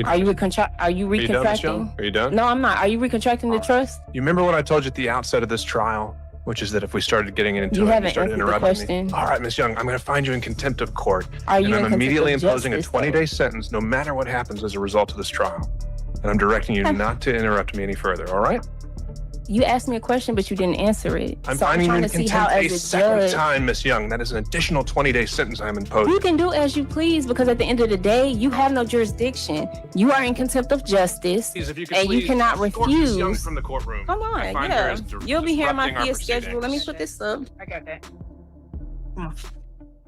Are you recontracting? Are you done? No, I'm not. Are you recontracting the trust? You remember what I told you at the outset of this trial, which is that if we started getting into You it, haven't you started answered the interrupting question. me. All right, Ms. Young, I'm going to find you in contempt of court. Are you and in I'm contempt immediately of imposing a justice, 20-day sentence, no matter what happens as a result of this trial. And I'm directing you not to interrupt me any further, all right? You asked me a question, but you didn't answer it. I'm so finding you trying in to see how, contempt a as a second judge, time, Ms. Young. That is an additional 20-day sentence I'm imposing. you can do as you please, because at the end of the day, you have no jurisdiction. You are in contempt of justice, Please, if you could and you please cannot escort Ms. Young refuse. from the courtroom. Come on, I find her yeah. as You'll be here in my disrupting our fee schedule. Let me proceedings. put this up. I got that.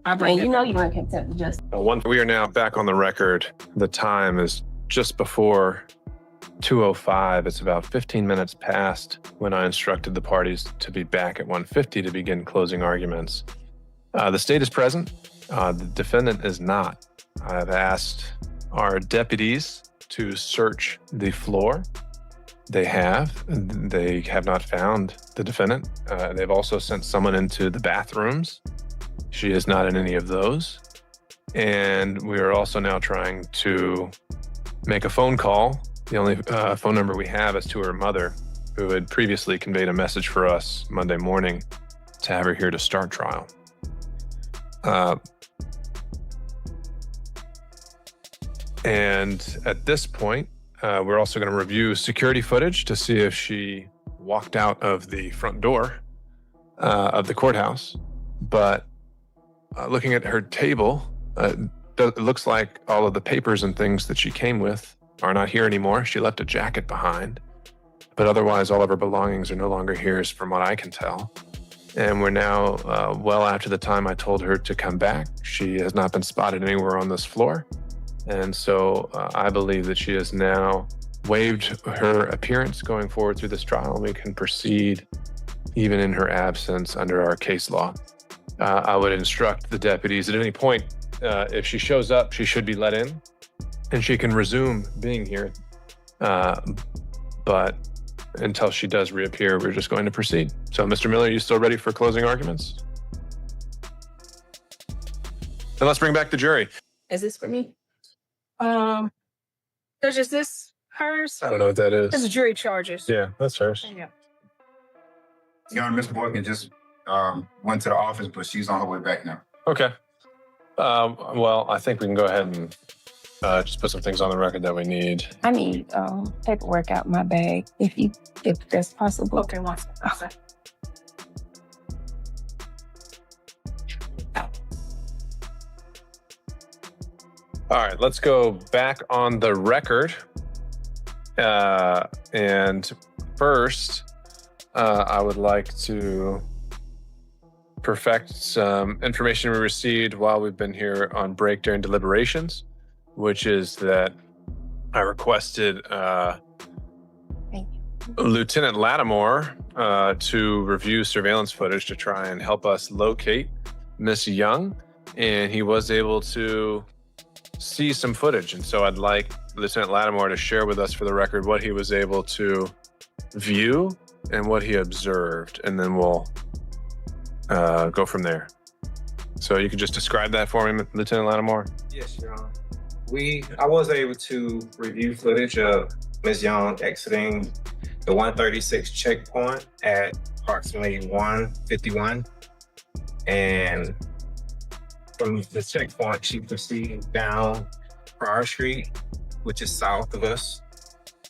And you know you're in contempt of justice. We are now back on the record. The time is just before 2:05. It's about 15 minutes past when I instructed the parties to be back at 1:50 to begin closing arguments. The state is present. The defendant is not. I've asked our deputies to search the floor. They have. They have not found the defendant. They've also sent someone into the bathrooms. She is not in any of those. And we are also now trying to make a phone call. The only phone number we have is to her mother, who had previously conveyed a message for us Monday morning to have her here to start trial. And at this point, we're also going to review security footage to see if she walked out of the front door of the courthouse. But looking at her table, it looks like all of the papers and things that she came with are not here anymore. She left a jacket behind, but otherwise all of her belongings are no longer here, from what I can tell. And we're now well after the time I told her to come back. She has not been spotted anywhere on this floor. And so I believe that she has now waived her appearance going forward through this trial, and we can proceed even in her absence under our case law. I would instruct the deputies at any point, if she shows up, she should be let in and she can resume being here. But until she does reappear, we're just going to proceed. So, Mr. Miller, are you still ready for closing arguments? Then let's bring back the jury. Is this for me? Judge, is this hers? I don't know what that is. This is jury charges. Yeah, that's hers. Yeah. Your Honor, Miss Morgan just went to the office, but she's on her way back now. Okay. Well, I think we can go ahead and just put some things on the record that we need. I need paperwork out my bag, if that's possible. Okay, one second. All right, let's go back on the record. And first, I would like to perfect some information we received while we've been here on break during deliberations, which is that I requested Lieutenant Lattimore to review surveillance footage to try and help us locate Miss Young, and he was able to see some footage. And so I'd like Lieutenant Lattimore to share with us for the record what he was able to view and what he observed, and then we'll go from there. So you can just describe that for me, Lieutenant Lattimore? Yes, Your Honor. I was able to review footage of Ms. Young exiting the 136 checkpoint at approximately 1:51. And from the checkpoint, she proceeded down Pryor Street, which is south of us,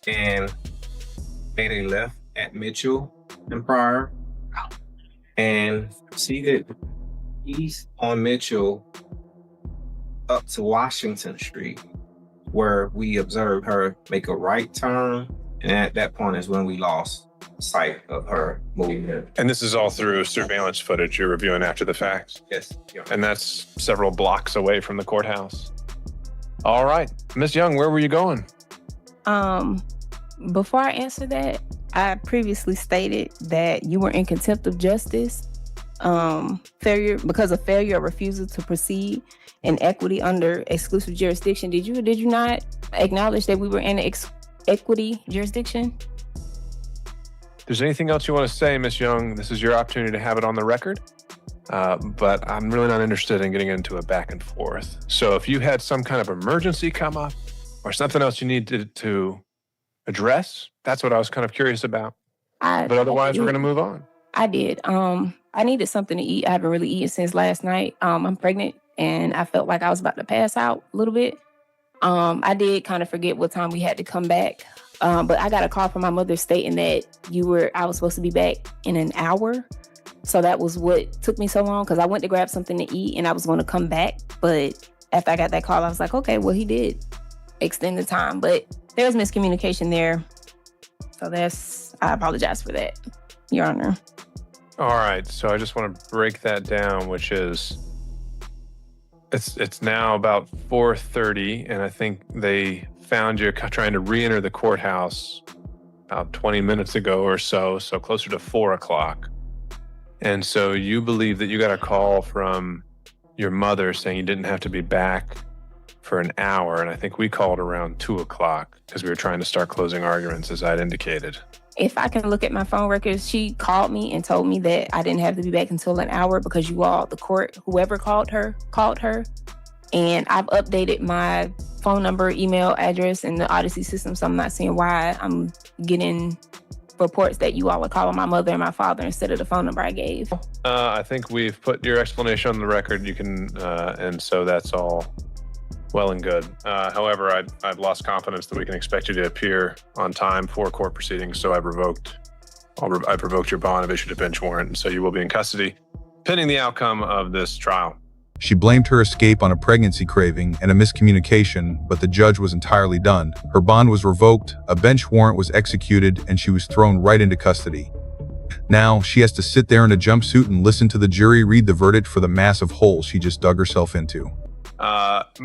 and made a left at Mitchell and Pryor, and proceeded east on Mitchell up to Washington Street, where we observed her make a right turn. And at that point is when we lost sight of her movement. And this is all through surveillance footage you're reviewing after the fact? Yes. And that's several blocks away from the courthouse. All right. Miss Young, where were you going? Before I answer that, I previously stated that you were in contempt of justice, because of failure or refusal to proceed in equity under exclusive jurisdiction. Did you not acknowledge that we were in equity jurisdiction? If there's anything else you want to say, Miss Young, this is your opportunity to have it on the record. But I'm really not interested in getting into a back and forth. So if you had some kind of emergency come up, or something else you need to address? That's what I was kind of curious about. But otherwise, we're going to move on. I did. I needed something to eat. I haven't really eaten since last night. I'm pregnant and I felt like I was about to pass out a little bit. I did kind of forget what time we had to come back. But I got a call from my mother stating that I was supposed to be back in an hour. So that was what took me so long, because I went to grab something to eat and I was going to come back. But after I got that call, I was like, okay, well, he did extend the time. But there was miscommunication there. So I apologize for that, Your Honor. All right. So I just want to break that down, which is it's now about 4:30, and I think they found you trying to re-enter the courthouse about 20 minutes ago or so closer to 4 o'clock. And so you believe that you got a call from your mother saying you didn't have to be back for an hour. And I think we called around 2 o'clock because we were trying to start closing arguments, as I'd indicated. If I can look at my phone records, she called me and told me that I didn't have to be back until an hour because the court, whoever called her. And I've updated my phone number, email address in the Odyssey system. So I'm not seeing why I'm getting reports that you all are calling my mother and my father instead of the phone number I gave. I think we've put your explanation on the record. You can, and so that's all well and good. However, I've lost confidence that we can expect you to appear on time for court proceedings. So I've revoked your bond. I've issued a bench warrant, and so you will be in custody pending the outcome of this trial. She blamed her escape on a pregnancy craving and a miscommunication, but the judge was entirely done. Her bond was revoked, a bench warrant was executed, and she was thrown right into custody. Now, she has to sit there in a jumpsuit and listen to the jury read the verdict for the massive hole she just dug herself into.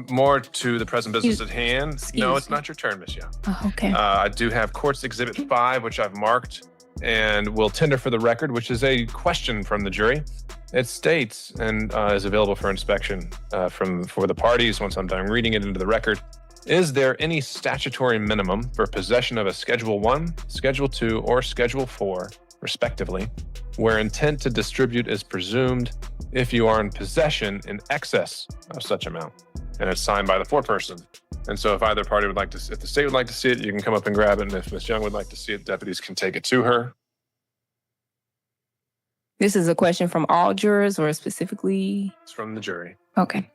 More to the present business at hand. No, it's not your turn, Ms. Young. Oh, okay. I do have Court's Exhibit 5, which I've marked and will tender for the record, which is a question from the jury. It states, and is available for inspection for the parties once I'm done reading it into the record. Is there any statutory minimum for possession of a Schedule 1, Schedule 2, or Schedule 4, respectively, where intent to distribute is presumed if you are in possession in excess of such amount? And it's signed by the foreperson. And so if either party would like to, if the state would like to see it, you can come up and grab it. And if Ms. Young would like to see it, deputies can take it to her. This is a question from all jurors or specifically? It's from the jury. Okay.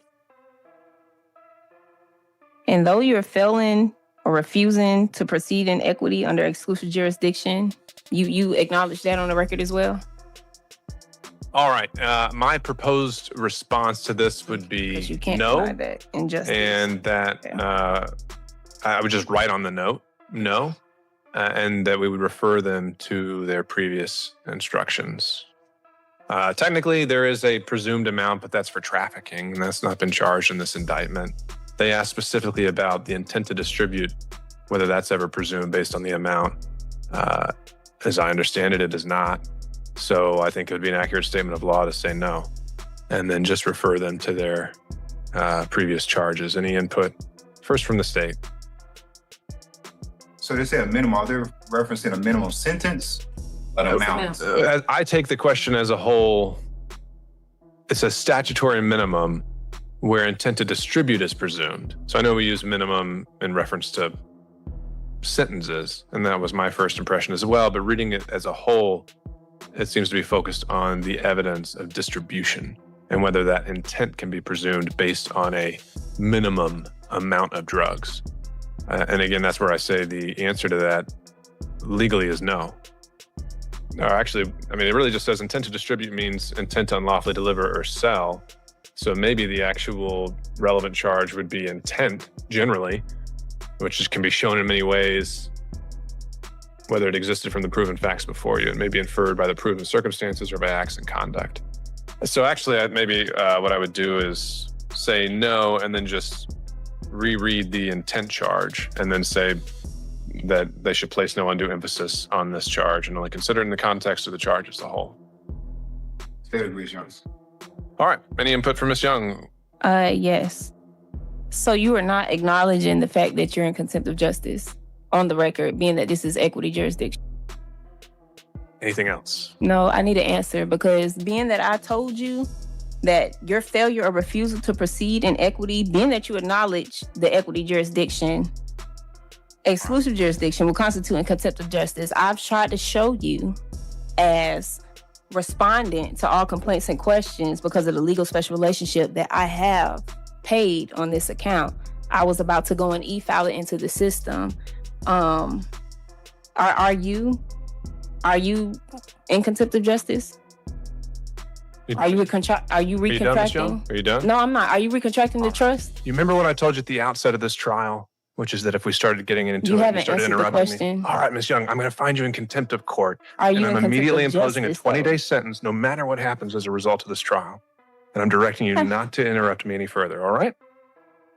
And though you're failing or refusing to proceed in equity under exclusive jurisdiction, you acknowledge that on the record as well? All right. My proposed response to this would be Because you can't no. deny that injustice. And that I would just write on the note, no, and that we would refer them to their previous instructions. Technically, there is a presumed amount, but that's for trafficking, and that's not been charged in this indictment. They asked specifically about the intent to distribute, whether that's ever presumed based on the amount. As I understand it, it is not. So I think it would be an accurate statement of law to say no, and then just refer them to their previous charges. Any input? First from the state. So they say a minimum, are they referencing a minimum sentence? An amount? I take the question as a whole. It's a statutory minimum where intent to distribute is presumed. So I know we use minimum in reference to sentences, and that was my first impression as well. But reading it as a whole, it seems to be focused on the evidence of distribution and whether that intent can be presumed based on a minimum amount of drugs. And again, that's where I say the answer to that legally is no. Actually, I mean, it really just says intent to distribute means intent to unlawfully deliver or sell. So maybe the actual relevant charge would be intent generally, which can be shown in many ways, whether it existed from the proven facts before you. It may be inferred by the proven circumstances or by acts and conduct. So actually, maybe what I would do is say no, and then just reread the intent charge, and then say that they should place no undue emphasis on this charge and only consider it in the context of the charge as a whole. State agrees, Jones. All right. Any input from Ms. Young? Yes. So you are not acknowledging the fact that you're in contempt of justice on the record, being that this is equity jurisdiction? Anything else? No, I need an answer, because being that I told you that your failure or refusal to proceed in equity, being that you acknowledge the equity jurisdiction, exclusive jurisdiction will constitute in contempt of justice. I've tried to show you as respondent to all complaints and questions because of the legal special relationship that I have paid on this account. I was about to go and e-file it into the system. Are you in contempt of justice? Are you recontracting? Are you done, Ms. Young? Are you done? No, I'm not. Are you recontracting the trust? You remember what I told you at the outset of this trial, which is that if we started getting into You it, you haven't started answered the interrupting question. me. All right, Ms. Young, I'm going to find you in contempt of court. Are you And in I'm contempt immediately of imposing a justice, though? 20-day sentence, no matter what happens as a result of this trial. And I'm directing you not to interrupt me any further, all right?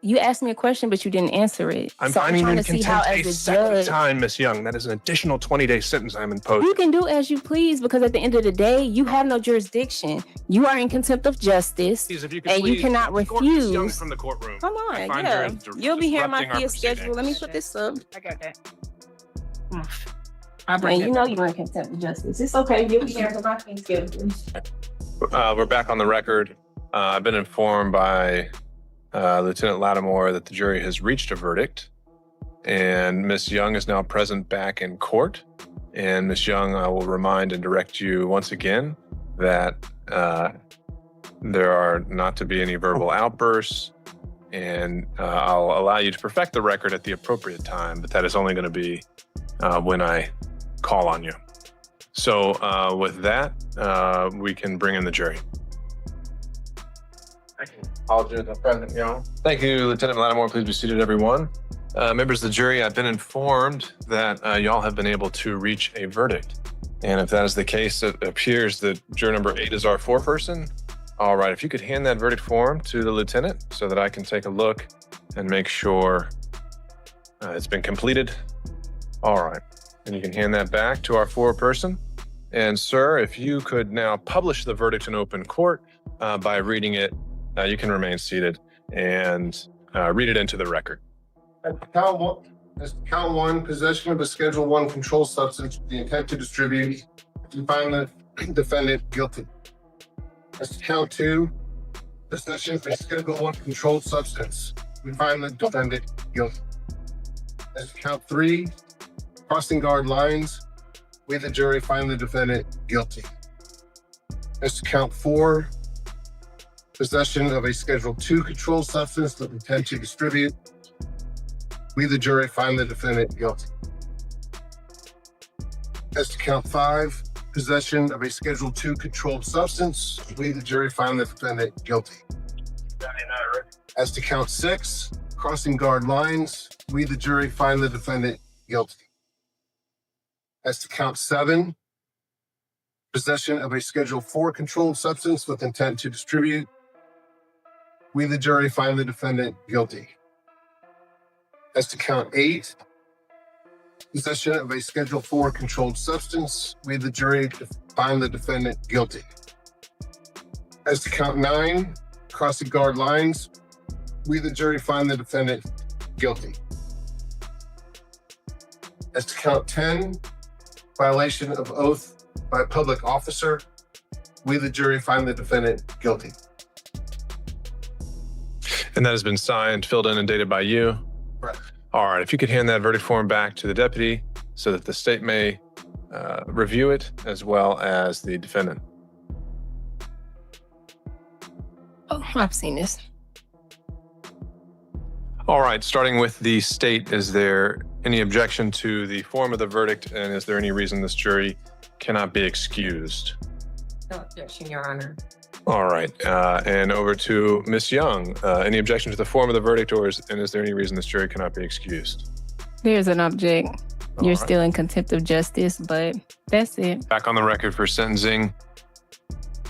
You asked me a question, but you didn't answer it. I'm So finding you trying in to see how, contempt a as a second judge, time, Ms. Young. That is an additional 20-day sentence I'm imposing. you can do as you please because at the end of the day, you have no jurisdiction. You are in contempt of justice. Please, if you could And you please cannot escort Ms. Young refuse. from the courtroom. Come I on, find yeah. her You'll be here in my disrupting our fee schedule. Let me proceedings. put this up. I got that. Come on. I'll bring And it. you know you're in contempt of justice. It's okay. You'll be here in my fee schedule. We're back on the record. I've been informed by Lieutenant Lattimore that the jury has reached a verdict, and Ms. Young is now present back in court. And Ms. Young, I will remind and direct you once again that there are not to be any verbal outbursts, and I'll allow you to perfect the record at the appropriate time, but that is only going to be when I call on you. So with that, we can bring in the jury. All judges present, Young. Thank you, Lieutenant Lattimore. Please be seated, everyone. Members of the jury, I've been informed that y'all have been able to reach a verdict. And if that is the case, it appears that juror number 8 is our foreperson. All right, if you could hand that verdict form to the lieutenant so that I can take a look and make sure it's been completed. All right, and you can hand that back to our foreperson. And sir, if you could now publish the verdict in open court by reading it, you can remain seated and read it into the record. Count one, possession of a Schedule 1 controlled substance with the intent to distribute. You find the defendant guilty. As to count 2, possession of a Schedule 1 controlled substance. We find the defendant guilty. As to count 3, crossing guard lines. We, the jury, find the defendant guilty. As to count 4, possession of a Schedule 2 controlled substance with intent to distribute. We, the jury, find the defendant guilty. As to count 5, possession of a Schedule 2 controlled substance. We, the jury, find the defendant guilty. As to count 6, crossing guard lines. We, the jury, find the defendant guilty. As to count 7, possession of a Schedule 4 controlled substance with intent to distribute. We, the jury, find the defendant guilty. As to count 8, possession of a Schedule 4 controlled substance. We, the jury, find the defendant guilty. As to count 9, crossing guard lines. We, the jury, find the defendant guilty. As to count 10, violation of oath by a public officer. We, the jury, find the defendant guilty. And that has been signed, filled in, and dated by you. Right. All right, if you could hand that verdict form back to the deputy so that the state may review it as well as the defendant. Oh, I've seen this. All right, starting with the state, is there any objection to the form of the verdict, and is there any reason this jury cannot be excused? No objection, Your Honor. All right, and over to Ms. Young. Any objection to the form of the verdict, and is there any reason this jury cannot be excused? There's an object. All You're right. still in contempt of justice, but that's it. Back on the record for sentencing.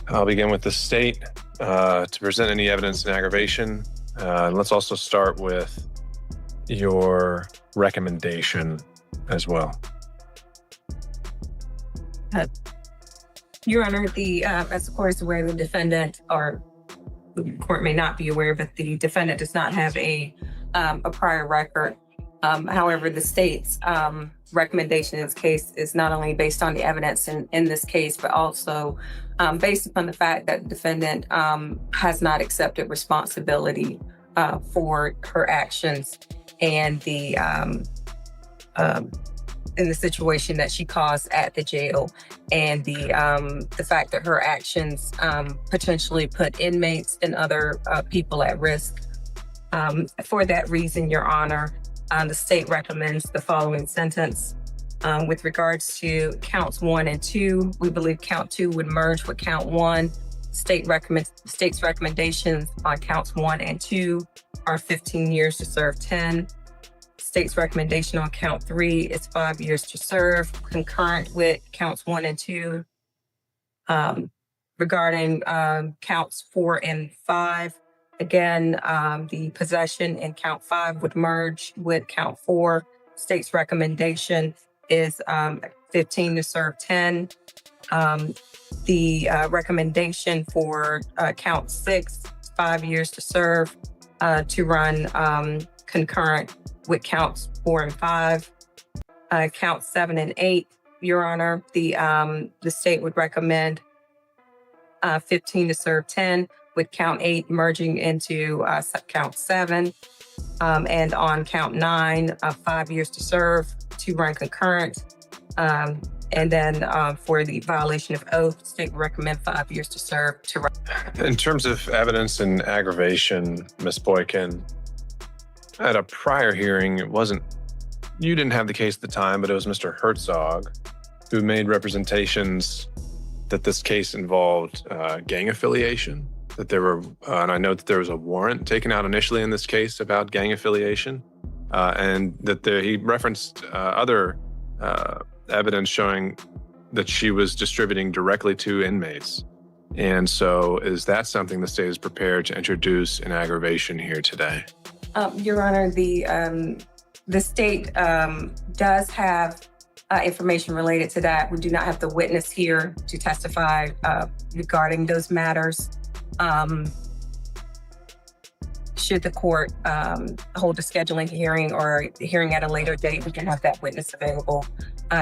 I'll begin with the state to present any evidence in aggravation. Let's also start with your recommendation as well. Your Honor, as the court is aware, the defendant, or the court may not be aware, but the defendant does not have a prior record. However, the state's recommendation in this case is not only based on the evidence in this case, but also based upon the fact that the defendant has not accepted responsibility for her actions and the in the situation that she caused at the jail, and the fact that her actions potentially put inmates and other people at risk. For that reason, Your Honor, the state recommends the following sentence. With regards to counts 1 and 2, we believe count 2 would merge with count 1. State's recommendations on counts 1 and 2 are 15 years to serve 10. State's recommendation on count 3 is 5 years to serve, concurrent with counts 1 and 2. Regarding counts 4 and 5, again, the possession in count 5 would merge with count 4. State's recommendation is 15 to serve 10. The recommendation for count 6, 5 years to serve, to run concurrent with counts 4 and 5. Count 7 and 8, Your Honor, the state would recommend 15 to serve 10, with count 8 merging into count 7. And on count 9, 5 years to serve, to run concurrent. And then for the violation of oath, state would recommend 5 years to serve to run. In terms of evidence and aggravation, Ms. Boykin, at a prior hearing, you didn't have the case at the time, but it was Mr. Herzog who made representations that this case involved gang affiliation, that there were, and I know that there was a warrant taken out initially in this case about gang affiliation, and that he referenced other evidence showing that she was distributing directly to inmates. And so is that something the state is prepared to introduce in aggravation here today? Your Honor, the state does have information related to that. We do not have the witness here to testify regarding those matters. Should the court hold a scheduling hearing or a hearing at a later date, we can have that witness available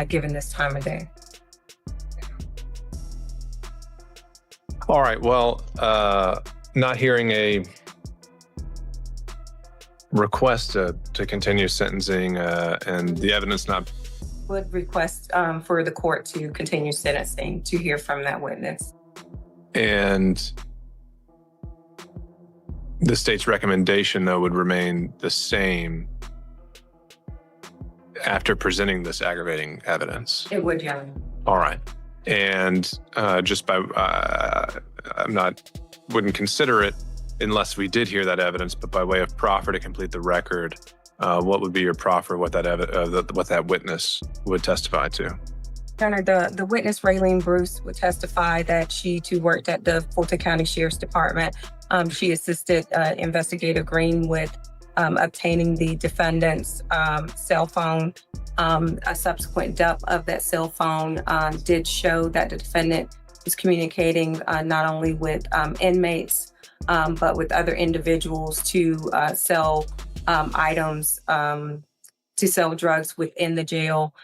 given this time of day. All right, well, not hearing a request to continue sentencing and the evidence not... Would request for the court to continue sentencing to hear from that witness. And the state's recommendation, though, would remain the same after presenting this aggravating evidence. It would, Your Honor. All right. And just by, wouldn't consider it unless we did hear that evidence, but by way of proffer to complete the record, what would be your proffer, what that witness would testify to? Your Honor, the witness, Raylene Bruce, would testify that she too worked at the Fulton County Sheriff's Department. She assisted Investigator Green with obtaining the defendant's cell phone. A subsequent dump of that cell phone did show that the defendant was communicating not only with inmates, but with other individuals to sell items, to sell drugs within the jail.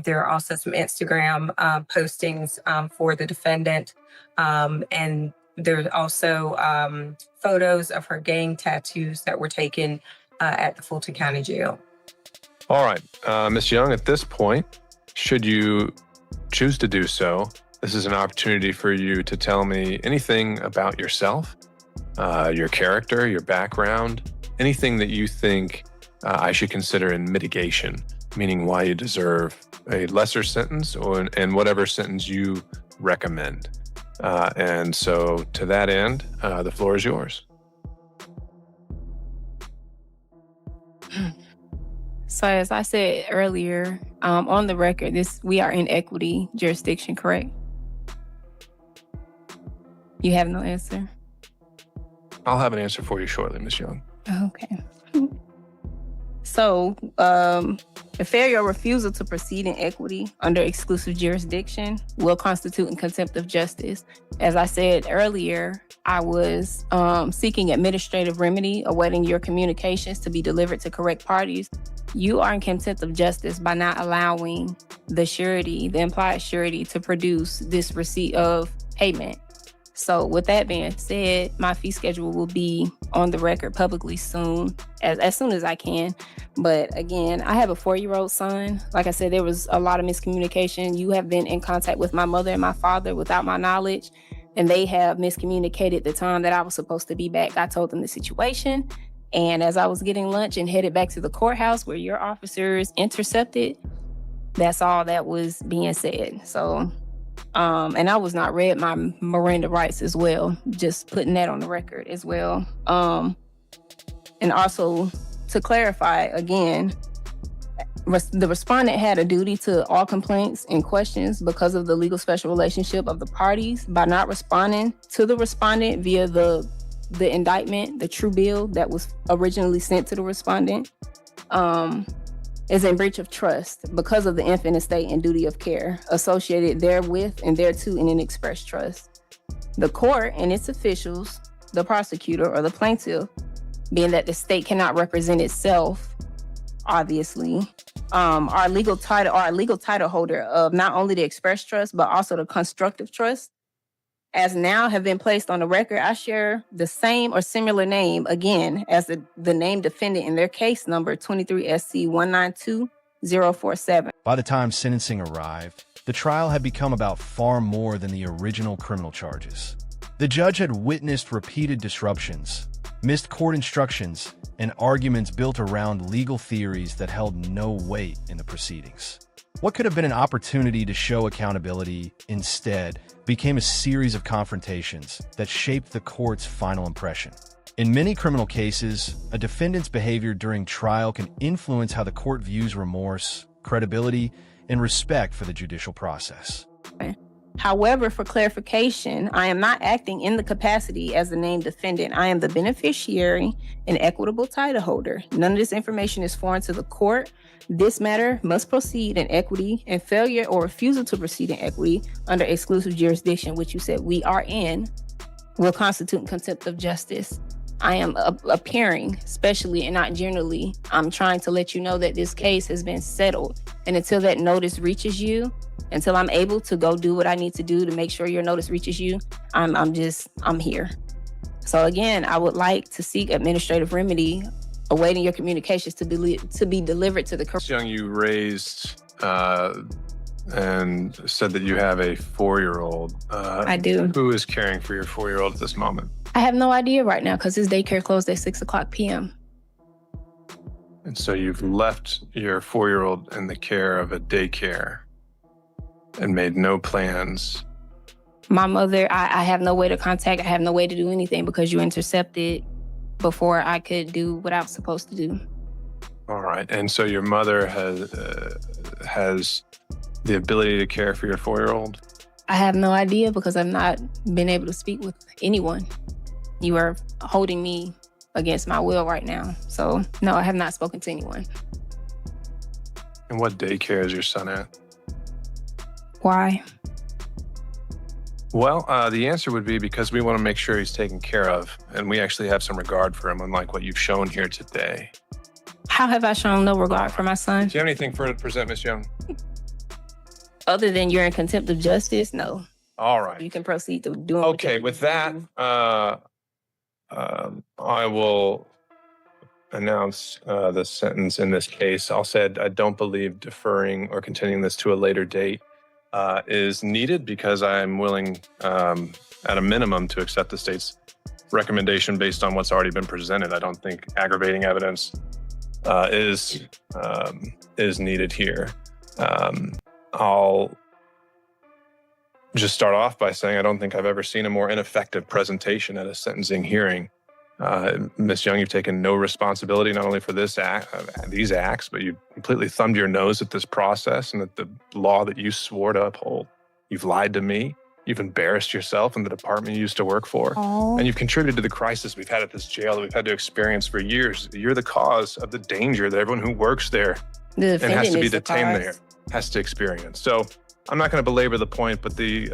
There are also some Instagram postings for the defendant. And there's also photos of her gang tattoos that were taken at the Fulton County Jail. All right, Ms. Young, at this point, should you choose to do so, this is an opportunity for you to tell me anything about yourself, your character, your background, anything that you think I should consider in mitigation, meaning why you deserve a lesser sentence and whatever sentence you recommend. And so to that end, the floor is yours. So as I said earlier, on the record, we are in equity jurisdiction, correct? You have no answer? I'll have an answer for you shortly, Ms. Young. Okay. So, the failure or refusal to proceed in equity under exclusive jurisdiction will constitute in contempt of justice. As I said earlier, I was seeking administrative remedy, awaiting your communications to be delivered to correct parties. You are in contempt of justice by not allowing the implied surety, to produce this receipt of payment. So with that being said, my fee schedule will be on the record publicly soon, as soon as I can. But again, I have a 4-year-old son. Like I said, there was a lot of miscommunication. You have been in contact with my mother and my father without my knowledge, and they have miscommunicated the time that I was supposed to be back. I told them the situation. And as I was getting lunch and headed back to the courthouse where your officers intercepted, that's all that was being said. So, and I was not read my Miranda rights as well, just putting that on the record as well. And also to clarify again, the respondent had a duty to all complaints and questions because of the legal special relationship of the parties. By not responding to the respondent via the indictment, the true bill that was originally sent to the respondent, is in breach of trust because of the infant estate and duty of care associated therewith and thereto in an express trust. The court and its officials, the prosecutor or the plaintiff, being that the state cannot represent itself, obviously, our legal title holder of not only the express trust, but also the constructive trust, as now have been placed on the record. I share the same or similar name again as the named defendant in their case number 23 SC 192047. By the time sentencing arrived, the trial had become about far more than the original criminal charges. The judge had witnessed repeated disruptions, missed court instructions, and arguments built around legal theories that held no weight in the proceedings. What could have been an opportunity to show accountability instead became a series of confrontations that shaped the court's final impression. In many criminal cases, a defendant's behavior during trial can influence how the court views remorse, credibility, and respect for the judicial process. However, for clarification, I am not acting in the capacity as the named defendant. I am the beneficiary and equitable title holder. None of this information is foreign to the court. This matter must proceed in equity, and failure or refusal to proceed in equity under exclusive jurisdiction, which you said we are in, will constitute contempt of justice. I am appearing, especially and not generally, I'm trying to let you know that this case has been settled. And until that notice reaches you, until I'm able to go do what I need to do to make sure your notice reaches you, I'm here. So again, I would like to seek administrative remedy, awaiting your communications to be delivered to the court. Young, you raised and said that you have a 4-year-old. I do. Who is caring for your 4-year-old at this moment? I have no idea right now because his daycare closed at 6:00 p.m. And so you've left your 4-year-old in the care of a daycare and made no plans. My mother, I have no way to contact. I have no way to do anything because you intercepted before I could do what I was supposed to do. All right. And so your mother has the ability to care for your 4-year-old? I have no idea because I've not been able to speak with anyone. You are holding me against my will right now. So no, I have not spoken to anyone. And what daycare is your son at? Why? Well, the answer would be because we want to make sure he's taken care of, and we actually have some regard for him, unlike what you've shown here today. How have I shown no regard for my son? Do you have anything further to present, Ms. Young? Other than you're in contempt of justice, no. All right. You can proceed to doing. Okay, with that, I will announce the sentence in this case. I'll say I don't believe deferring or continuing this to a later date is needed because I'm willing, at a minimum, to accept the state's recommendation based on what's already been presented. I don't think aggravating evidence is needed here. I'll just start off by saying I don't think I've ever seen a more ineffective presentation at a sentencing hearing. Ms. Young, you've taken no responsibility not only for these acts, but you completely thumbed your nose at this process and at the law that you swore to uphold. You've lied to me. You've embarrassed yourself and the department you used to work for. Aww. And you've contributed to the crisis we've had at this jail that we've had to experience for years. You're the cause of the danger that everyone who works there and has to be detained there has to experience. So I'm not going to belabor the point, but the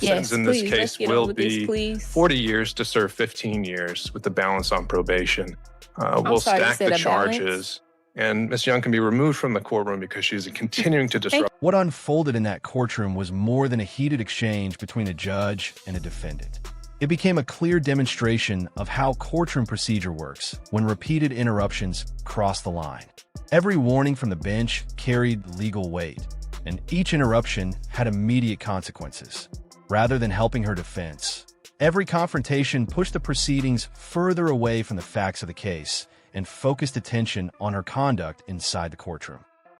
sentence in this case will be 40 years to serve 15 years with the balance on probation. We'll stack the charges and Ms. Young can be removed from the courtroom because she's continuing to disrupt. What unfolded in that courtroom was more than a heated exchange between a judge and a defendant. It became a clear demonstration of how courtroom procedure works when repeated interruptions cross the line. Every warning from the bench carried legal weight, and each interruption had immediate consequences. Rather than helping her defense, every confrontation pushed the proceedings further away from the facts of the case and focused attention on her conduct inside the courtroom.